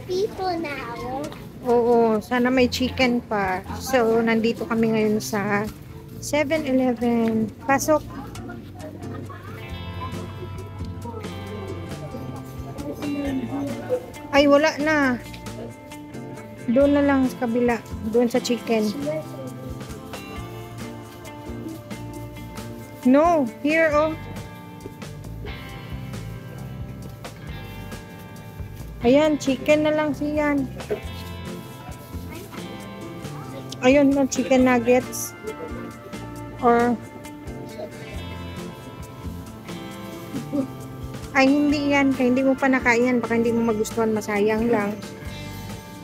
people now. Oo, sana may chicken pa. So, nandito kami ngayon sa 7-Eleven. Pasok. Ay, wala na. Doon na lang sa kabila. Doon sa chicken. No, here oh. Ayan, chicken na lang siyan. Ayun na, chicken nuggets. Or ay, hindi yan. Kaya hindi mo pa nakain. Baka hindi mo magustuhan. Masayang lang.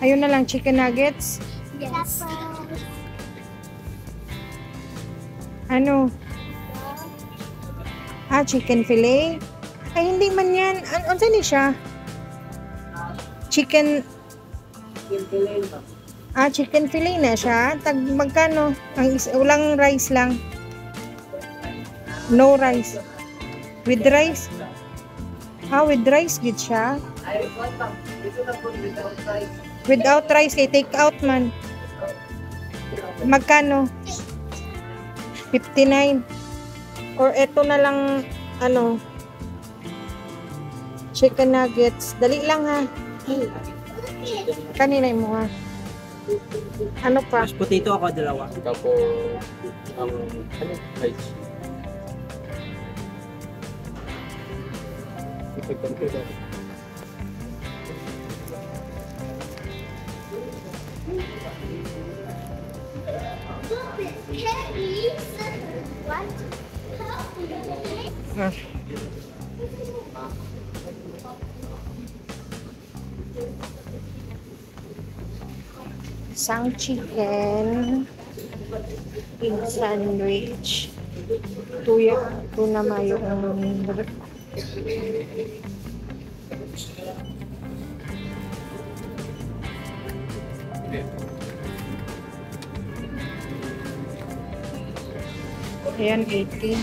Ayun na lang, chicken nuggets. Yes. Ano? Ah, chicken fillet. Ay, hindi man yan. Ano ni siya? Chicken. Ah, chicken fillet na siya. Tag magkano? Walang rice lang. No rice. With rice? Ah, with rice gid siya. Without rice, kay take out man. Magkano? 59. Or eto na lang, ano, chicken nuggets. Dali lang ha. Kanina mo ha. Ano pa? Mas potato ako, dalawa. Tapos, rice. What? Ah. Isang chicken, egg sandwich, tuna mayo ang ayan, 80.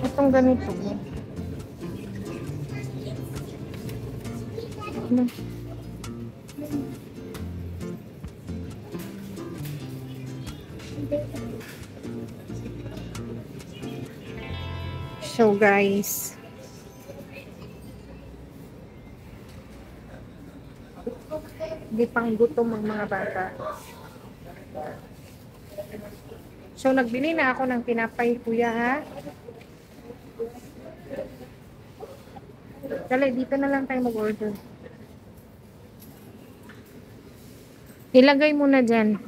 Itong ganito. Ano? So guys, hindi pang gutom ang mga bata. So nagbili na ako ng tinapay, kuya ha. Dali, dito na lang tayo mag-order. Ilagay mo na dyan.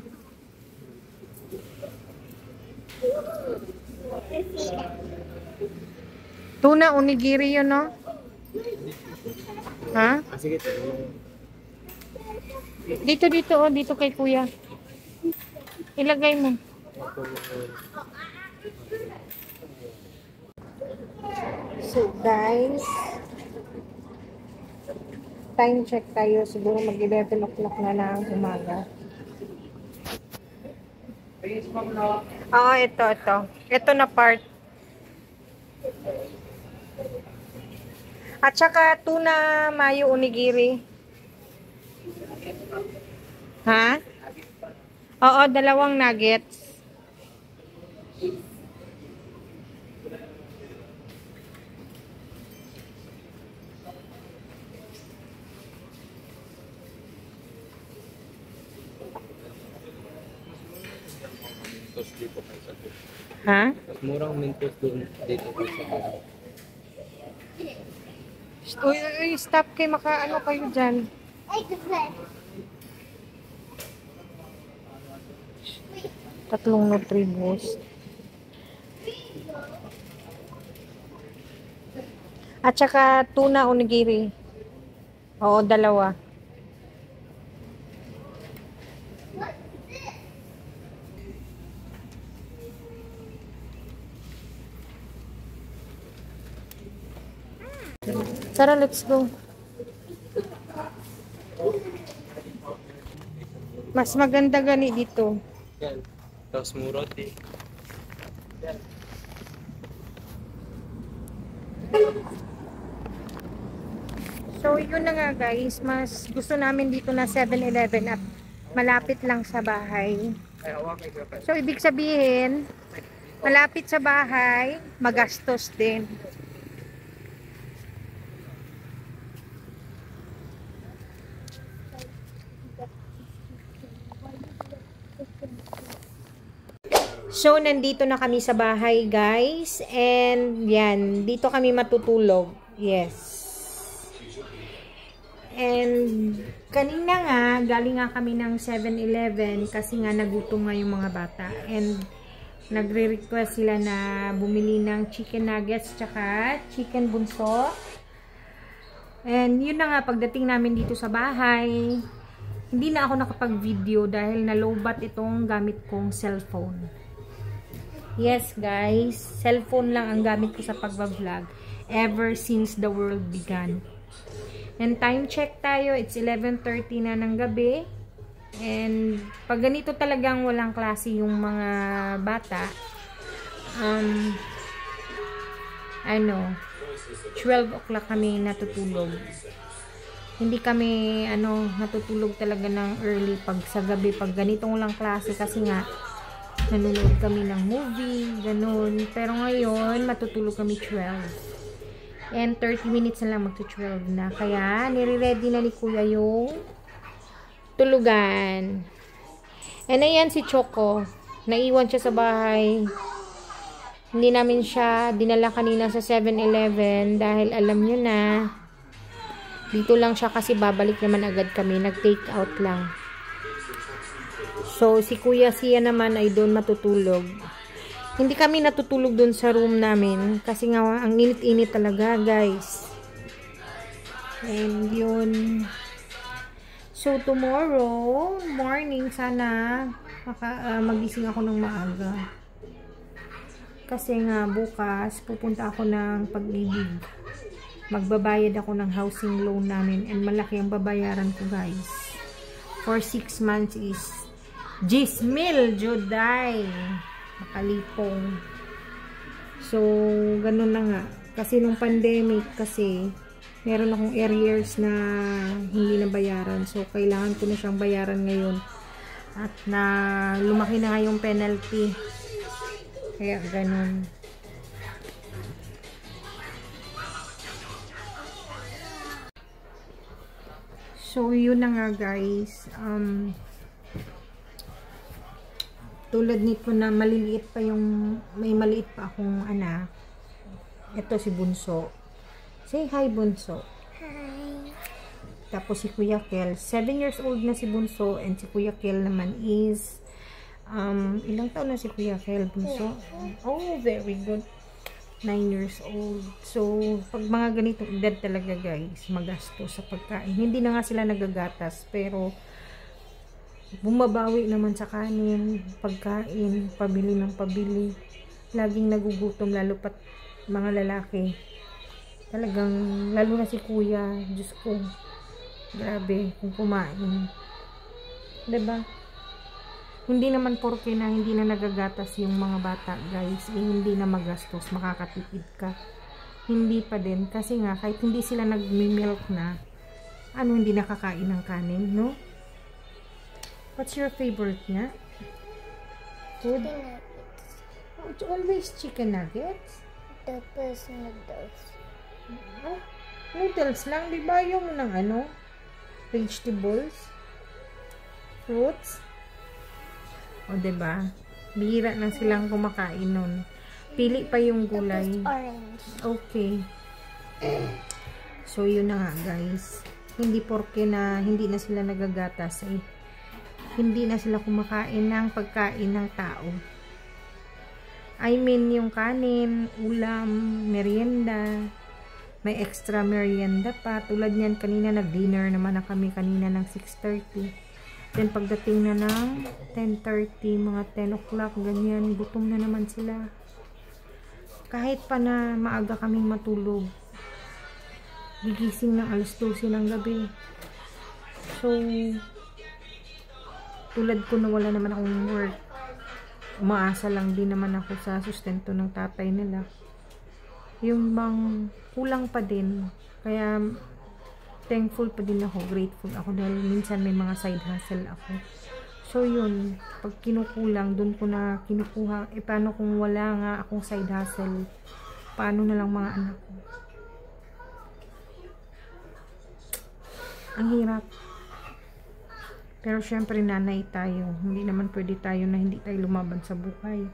Tuna onigiri yun, no? Ha? Sige, Dito, oh. Dito kay kuya. Ilagay mo. So, guys, time check tayo. Siguro mag-11 o'clock na ng umaga. Oo, ito. Ito na part. At saka tuna mayo onigiri. Ha? Oo, 2 nuggets. Mentos dito kayo sa doon. Ha? Mas murang mentos doon dito kayo sa doon. Uy, stop kay makaano kayo dyan. Tatlong nutribus. At saka tuna onigiri. Oo, 2. Tara, let's go. Mas maganda gani dito. Yan. Tapos murot eh. Yan. So, yun na nga guys. Mas gusto namin dito na 7-Eleven at malapit lang sa bahay. So, ibig sabihin, malapit sa bahay, magastos din. So, nandito na kami sa bahay, guys. And, yan. Dito kami matutulog. Yes. And, kanina nga, galing nga kami ng 7-Eleven kasi nga nagutom nga yung mga bata. And, nagre-request sila na bumili ng chicken nuggets tsaka chicken bunso. And, yun na nga, pagdating namin dito sa bahay, hindi na ako nakapag-video dahil nalobat itong gamit kong cellphone. Yes guys, cellphone lang ang gamit ko sa pagbablog ever since the world began. And time check tayo, it's 11:30 na ng gabi. And pag ganito talagang walang klase yung mga bata, 12 o'clock kami natutulog. Hindi kami natutulog talaga ng early pag sa gabi, pag ganitong lang klase kasi nga nanonood kami ng movie, ganun. Pero ngayon, matutulog kami 12. And 30 minutes na lang magto-12 na. Kaya, nire-ready na ni Kuya yung tulugan. And ayan si Choco. Naiwan siya sa bahay. Hindi namin siya dinala kanina sa 7-Eleven dahil alam nyo na, dito lang siya kasi babalik naman agad kami. Nag-take out lang. So, si Kuya Sia naman ay doon matutulog. Hindi kami natutulog doon sa room namin. Kasi nga, ang init-init talaga, guys. And yun. So, tomorrow morning, sana magising ako ng maaga. Kasi nga, bukas, pupunta ako ng Pag-ibig. Magbabayad ako ng housing loan namin. And malaki ang babayaran ko, guys. For 6 months is 10,000 Juday makalipong. So ganun na nga kasi nung pandemic kasi meron akong arrears na hindi na bayaran, so kailangan ko na siyang bayaran ngayon at na lumaki na nga yung penalty, kaya ganun. So yun na nga guys, tulad nito na maliliit pa yung, may maliit pa akong anak. Ito si Bunso. Say hi, Bunso. Hi. Tapos si Kuya Kel. 7 years old na si Bunso. And si Kuya Kel naman is, ilang taon na si Kuya Kel, Bunso? Oh, very good. 9 years old. So, pag mga ganitong edad talaga guys, magastos sa pagkain. Hindi na nga sila nagagatas, pero bumabawi naman sa kanin, pagkain, pabili ng pabili. Laging nagugutom, lalo pat mga lalaki. Talagang, lalo na si Kuya, Diyos ko, grabe kung kumain. Diba? Hindi naman porke na hindi na nagagatas yung mga bata, guys, hindi na magastos, makakatipid ka. Hindi pa din, kasi nga, kahit hindi sila nagmi-milk na, hindi nakakain ng kanin, no? What's your favorite niya? Food? Chicken nuggets. Oh, it's always chicken nuggets. Tapos noodles. Oh, noodles lang, di ba? Yung ng vegetables, fruits. O, di ba? Bihira na silang kumakain nun. Pili pa yung gulay. Tapos orange. Okay. So, yun na nga, guys. Hindi porke na hindi na sila nagagatas, hindi na sila kumakain ng pagkain ng tao. I mean, yung kanin, ulam, merienda, may extra merienda pa. Tulad niyan, kanina nag-dinner naman na kami kanina ng 6:30. Then, pagdating na ng 10:30, mga 10 o'clock, ganyan, gutom na naman sila. Kahit pa na maaga kaming matulog, gigising ng alas 12 ng gabi. So, tulad ko na wala naman akong work, umaasa lang din naman ako sa sustento ng tatay nila. Yung bang kulang pa din, kaya thankful pa din ako, grateful ako dahil minsan may mga side hustle ako. So yun, pag kinukulang, dun ko na kinukuha. Paano kung wala nga akong side hustle? Paano na lang mga anak ko? Ang hirap. Pero syempre nanay tayo. Hindi naman pwede tayo na hindi tayo lumaban sa buhay.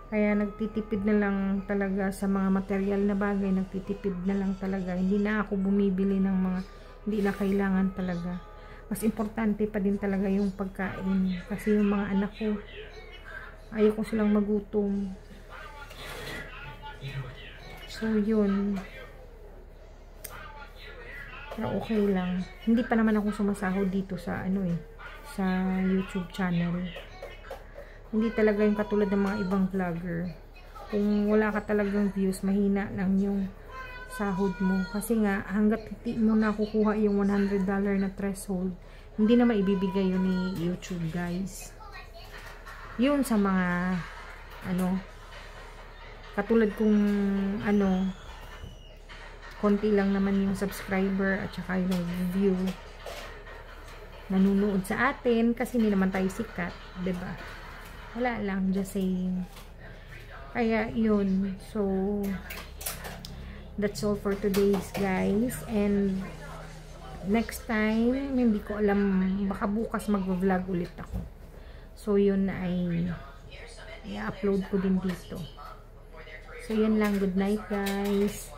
Kaya nagtitipid na lang talaga sa mga material na bagay. Nagtitipid na lang talaga. Hindi na ako bumibili ng mga hindi na kailangan talaga. Mas importante pa din talaga yung pagkain. Kasi yung mga anak ko, ayaw ko silang magutom. So yun. Pero okay lang. Hindi pa naman ako sumasahod dito sa sa YouTube channel. Hindi talaga yung katulad ng mga ibang vlogger. Kung wala ka talagang views, mahina lang yung sahod mo. Kasi nga, hanggat hindi mo nakukuha yung $100 na threshold, hindi naman ibibigay yun ni YouTube, guys. Yun sa mga, katulad kung, konti lang naman yung subscriber at saka yung view nanunood sa atin kasi hindi naman tayo sikat, diba? Wala lang, just saying. Kaya yun, so that's all for today's, guys. And next time, hindi ko alam, baka bukas mag-vlog ulit ako. So yun ay i-upload ko din dito. So yun lang, good night, guys.